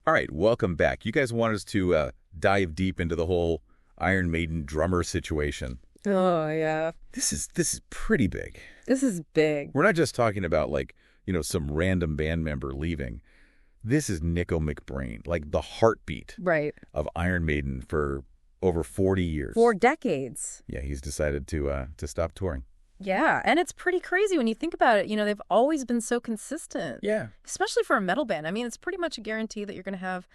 All right, welcome back. You guys want us to dive deep into the whole Iron Maiden drummer situation. Oh, yeah. This is pretty big. This is big. We're not just talking about, like, some random band member leaving. This is Nico McBrain, like the heartbeat Right. of Iron Maiden for over 40 years. 4 decades. Yeah, he's decided to stop touring. Yeah, and it's pretty crazy when you think about it. They've always been so consistent. Yeah. Especially for a metal band. I mean, it's pretty much a guarantee that you're going to have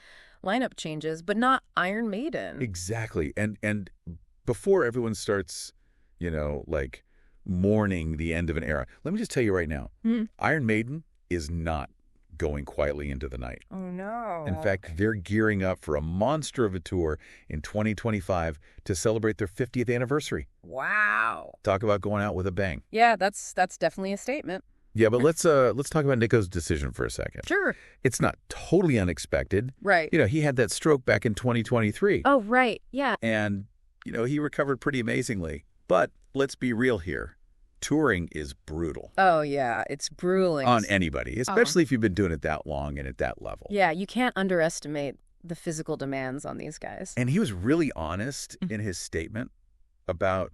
lineup changes, but not Iron Maiden. Exactly. And before everyone starts, like mourning the end of an era, let me just tell you right now, Iron Maiden is not going quietly into the night. Oh, no. In fact, they're gearing up for a monster of a tour in 2025 to celebrate their 50th anniversary. Wow. Talk about going out with a bang. Yeah, that's definitely a statement. Yeah, but let's talk about Nico's decision for a second. Sure. It's not totally unexpected. Right. He had that stroke back in 2023. Oh, right. Yeah. And, he recovered pretty amazingly. But let's be real here. Touring is brutal. Oh, yeah. It's grueling. On anybody, especially if you've been doing it that long and at that level. Yeah, you can't underestimate the physical demands on these guys. And he was really honest in his statement about,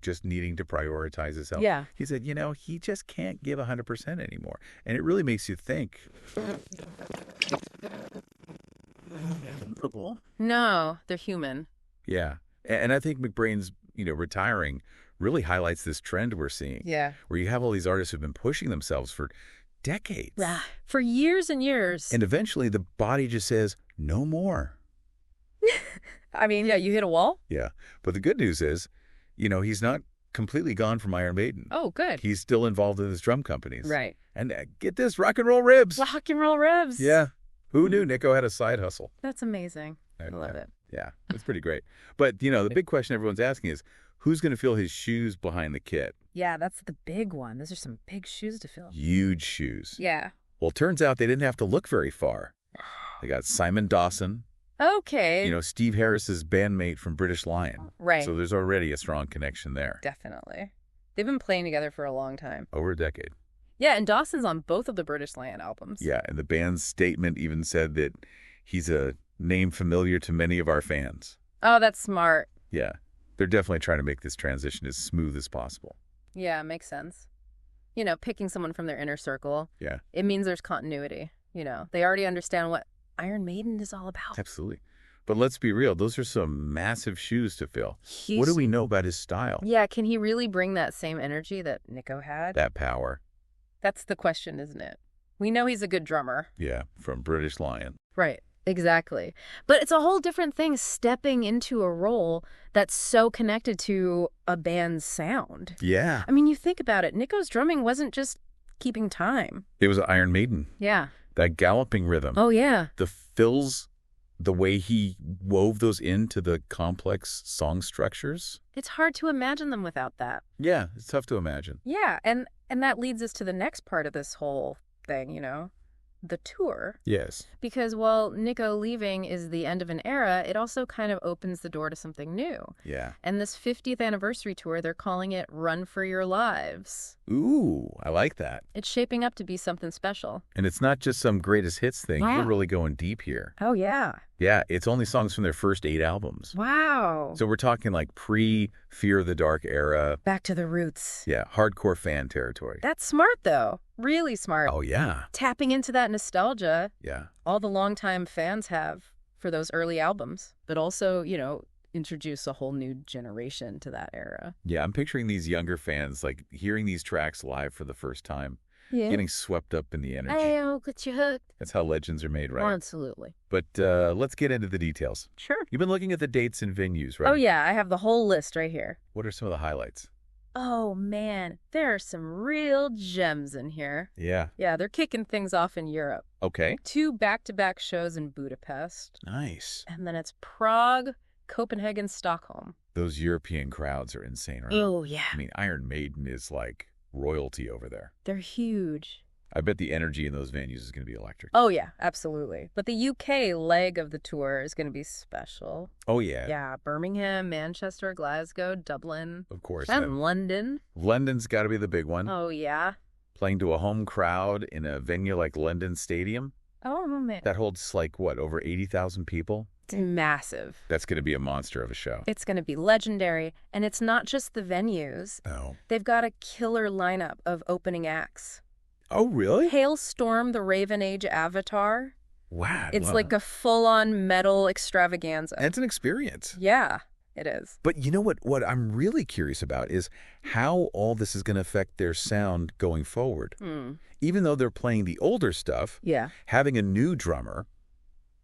just needing to prioritize his health. Yeah. He said, he just can't give 100% anymore. And it really makes you think. No, they're human. Yeah. And I think McBrain's, retiring really highlights this trend we're seeing. Yeah. Where you have all these artists who've been pushing themselves for decades. For years and years. And eventually the body just says, no more. I mean, yeah, you hit a wall? Yeah. But the good news is, he's not completely gone from Iron Maiden. Oh, good. He's still involved in his drum companies. Right. And get this, rock and roll ribs. Rock and roll ribs. Yeah. Who knew Nico had a side hustle? That's amazing. I love it. Yeah, it's pretty great. But, the big question everyone's asking is, who's going to fill his shoes behind the kit? Yeah, that's the big one. Those are some big shoes to fill. Huge shoes. Yeah. Well, it turns out they didn't have to look very far. They got Simon Dawson. Okay. Steve Harris's bandmate from British Lion. Right. So there's already a strong connection there. Definitely. They've been playing together for a long time. Over a decade. Yeah, and Dawson's on both of the British Lion albums. Yeah, and the band's statement even said that he's a name familiar to many of our fans. Oh, that's smart. Yeah. They're definitely trying to make this transition as smooth as possible. Yeah, makes sense. Picking someone from their inner circle. Yeah. It means there's continuity. They already understand what Iron Maiden is all about. Absolutely. But let's be real. Those are some massive shoes to fill. What do we know about his style? Yeah, can he really bring that same energy that Nico had? That power. That's the question, isn't it? We know he's a good drummer. Yeah, from British Lion. Right. Exactly. But it's a whole different thing stepping into a role that's so connected to a band's sound. Yeah. I mean, you think about it. Nico's drumming wasn't just keeping time. It was Iron Maiden. Yeah. That galloping rhythm. Oh, yeah. The fills, the way he wove those into the complex song structures. It's hard to imagine them without that. Yeah, it's tough to imagine. Yeah, and that leads us to the next part of this whole thing, the tour. Yes. Because while Nico leaving is the end of an era, it also kind of opens the door to something new. Yeah. And this 50th anniversary tour, they're calling it Run for Your Lives. Ooh, I like that. It's shaping up to be something special. And it's not just some greatest hits thing. Wow. We're really going deep here. Oh, yeah. Yeah, it's only songs from their first 8 albums. Wow. So we're talking like pre-Fear of the Dark era. Back to the roots. Yeah, hardcore fan territory. That's smart, though. Really smart. Oh, yeah. Tapping into that nostalgia. Yeah. All the longtime fans have for those early albums, but also, introduce a whole new generation to that era. Yeah, I'm picturing these younger fans, like, hearing these tracks live for the first time, Yeah. getting swept up in the energy. I'll get you hooked. That's how legends are made, right? Absolutely. But let's get into the details. Sure. You've been looking at the dates and venues, right? Oh, yeah. I have the whole list right here. What are some of the highlights? Oh, man. There are some real gems in here. Yeah. Yeah, they're kicking things off in Europe. Okay. 2 back-to-back shows in Budapest. Nice. And then it's Prague, Copenhagen, Stockholm. Those European crowds are insane, right? Oh, yeah. I mean, Iron Maiden is like royalty over there. They're huge. I bet the energy in those venues is going to be electric. Oh, yeah, absolutely. But the UK leg of the tour is going to be special. Oh, yeah. Yeah, Birmingham, Manchester, Glasgow, Dublin. Of course. And London. London's got to be the big one. Oh, yeah. Playing to a home crowd in a venue like London Stadium. Oh, man. That holds, like, what, over 80,000 people? It's massive. That's going to be a monster of a show. It's going to be legendary. And it's not just the venues. Oh. They've got a killer lineup of opening acts. Oh, really? Hailstorm, the Raven Age Avatar. Wow. It's like a full-on metal extravaganza. And it's an experience. Yeah, it is. But you know what I'm really curious about is how all this is going to affect their sound going forward. Even though they're playing the older stuff, Yeah. having a new drummer,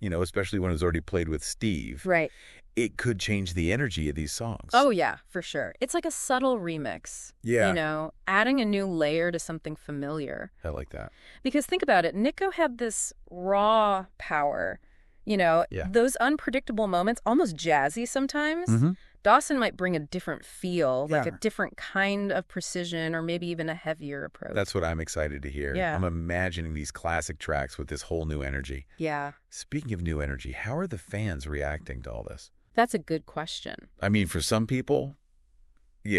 especially when it was already played with Steve, Right. it could change the energy of these songs. Oh, yeah, for sure. It's like a subtle remix. Yeah. Adding a new layer to something familiar. I like that. Because think about it, Nico had this raw power, those unpredictable moments, almost jazzy sometimes. Mm-hmm. Dawson might bring a different feel, like Yeah. a different kind of precision or maybe even a heavier approach. That's what I'm excited to hear. Yeah. I'm imagining these classic tracks with this whole new energy. Yeah, Speaking of new energy, how are the fans reacting to all this? that's a good question. I mean, for some people,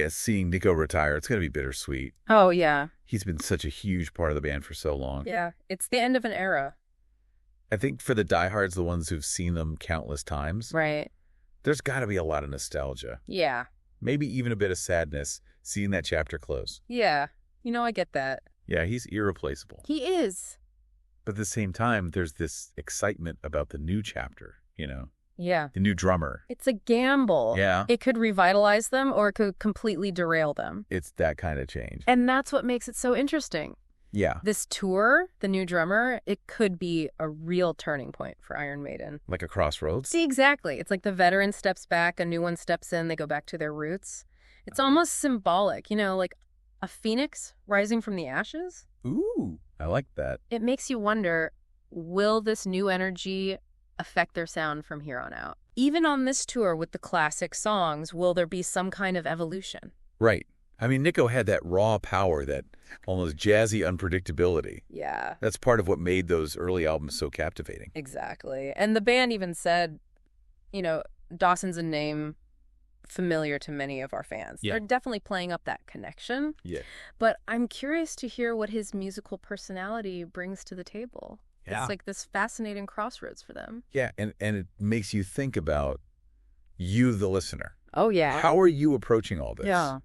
seeing Nico retire, it's going to be bittersweet. Oh, yeah. He's been such a huge part of the band for so long. Yeah, it's the end of an era. I think for the diehards, the ones who've seen them countless times, Right. there's got to be a lot of nostalgia. Yeah. Maybe even a bit of sadness seeing that chapter close. Yeah. I get that. Yeah, he's irreplaceable. He is. But at the same time, there's this excitement about the new chapter, Yeah. the new drummer. It's a gamble. Yeah. It could revitalize them or it could completely derail them. It's that kind of change. And that's what makes it so interesting. Yeah. This tour, the new drummer, it could be a real turning point for Iron Maiden. Like a crossroads. See, exactly. It's like the veteran steps back, a new one steps in, they go back to their roots. It's almost symbolic, like a phoenix rising from the ashes. Ooh, I like that. It makes you wonder, will this new energy affect their sound from here on out? Even on this tour with the classic songs, will there be some kind of evolution? Right. I mean, Nico had that raw power, that almost jazzy unpredictability. Yeah, That's part of what made those early albums so captivating. exactly. And the band even said, Dawson's a name familiar to many of our fans. Yeah. They're definitely playing up that connection. Yeah. But I'm curious to hear what his musical personality brings to the table. Yeah. It's like this fascinating crossroads for them. Yeah, and it makes you think about you, the listener. Oh, yeah. How are you approaching all this? Yeah.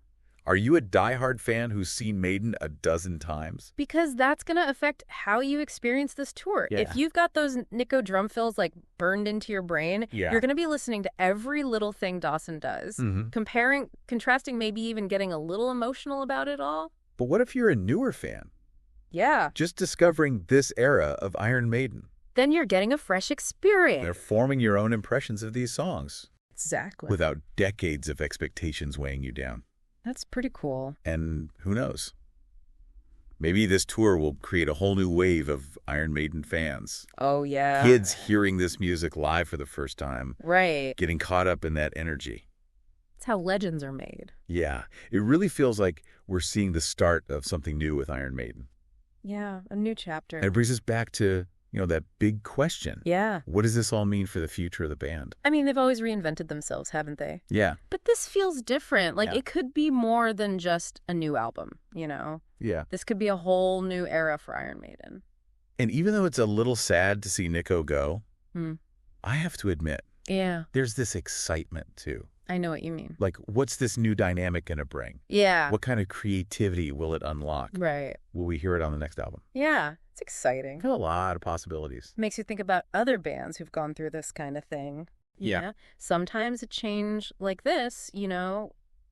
Are you a diehard fan who's seen Maiden a dozen times? Because that's going to affect how you experience this tour. Yeah. If you've got those Nico drum fills like burned into your brain, Yeah. you're going to be listening to every little thing Dawson does, Mhm. contrasting, maybe even getting a little emotional about it all. But what if you're a newer fan, Yeah. just discovering this era of Iron Maiden? Then you're getting a fresh experience. They're forming your own impressions of these songs Exactly. without decades of expectations weighing you down. That's pretty cool. And who knows? Maybe this tour will create a whole new wave of Iron Maiden fans. Oh, yeah. Kids hearing this music live for the first time, Right. getting caught up in that energy. It's how legends are made. Yeah, it really feels like we're seeing the start of something new with Iron Maiden. Yeah, a new chapter. And it brings us back to, that big question. Yeah. What does this all mean for the future of the band? I mean, they've always reinvented themselves, haven't they? Yeah. But this feels different. Like, Yeah. it could be more than just a new album, Yeah. This could be a whole new era for Iron Maiden. And even though it's a little sad to see Nico go, Hmm. I have to admit, Yeah, there's this excitement too. I know what you mean. Like, what's this new dynamic going to bring? Yeah. What kind of creativity will it unlock? Right. Will we hear it on the next album? Yeah, it's exciting. Got a lot of possibilities. Makes you think about other bands who've gone through this kind of thing. Yeah. Sometimes a change like this,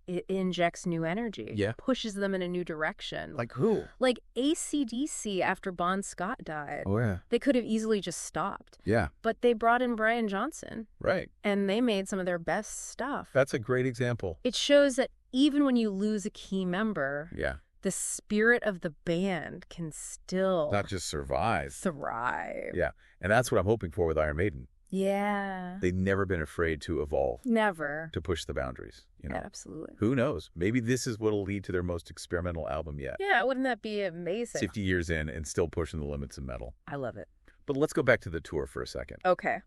it injects new energy. Yeah. Pushes them in a new direction. Like who? Like AC/DC after Bon Scott died. Oh, yeah. They could have easily just stopped. Yeah, But they brought in Brian Johnson, right. and they made some of their best stuff. That's a great example. It shows that even when you lose a key member, Yeah. the spirit of the band can still Not just survive. thrive. Yeah. And that's what I'm hoping for with Iron Maiden. Yeah. They've never been afraid to evolve, Never. to push the boundaries. Absolutely. Who knows? Maybe this is what'll lead to their most experimental album yet. Yeah, wouldn't that be amazing? 50 years in and still pushing the limits of metal. I love it. But let's go back to the tour for a second. Okay.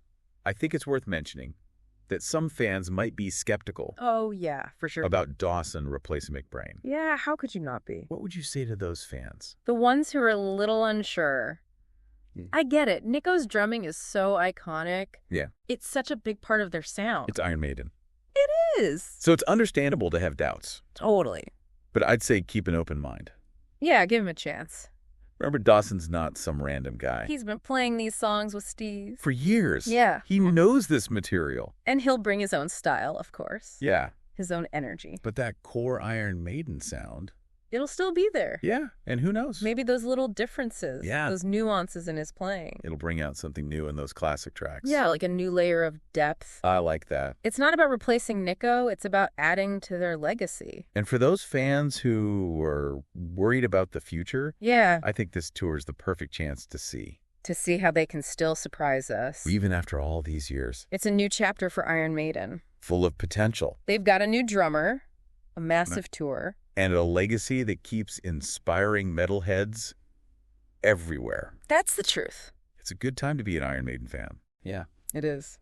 I think it's worth mentioning that some fans might be skeptical Oh, yeah, for sure. about Dawson replacing McBrain. Yeah, how could you not be? What would you say to those fans? The ones who are a little unsure, I get it. Nico's drumming is so iconic. Yeah. It's such a big part of their sound. It's Iron Maiden. It is. So it's understandable to have doubts. Totally. But I'd say keep an open mind. Yeah, give him a chance. Remember, Dawson's not some random guy. He's been playing these songs with Steve. For years. Yeah. He knows this material. And he'll bring his own style, of course. Yeah. His own energy. But that core Iron Maiden sound. It'll still be there. Yeah. And who knows? Maybe those little differences. Yeah. Those nuances in his playing. It'll bring out something new in those classic tracks. Yeah, like a new layer of depth. I like that. It's not about replacing Nico. It's about adding to their legacy. And for those fans who are worried about the future, Yeah. I think this tour is the perfect chance to see. To see how they can still surprise us. Even after all these years. It's a new chapter for Iron Maiden. Full of potential. They've got a new drummer, a massive tour. And a legacy that keeps inspiring metalheads everywhere. That's the truth. It's a good time to be an Iron Maiden fan. Yeah. It is.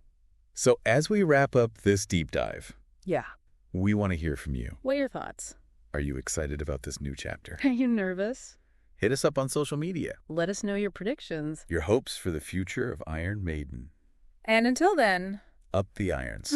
So as we wrap up this deep dive, Yeah. we want to hear from you. What are your thoughts? Are you excited about this new chapter? Are you nervous? Hit us up on social media. Let us know your predictions. Your hopes for the future of Iron Maiden. And until then, Up the irons.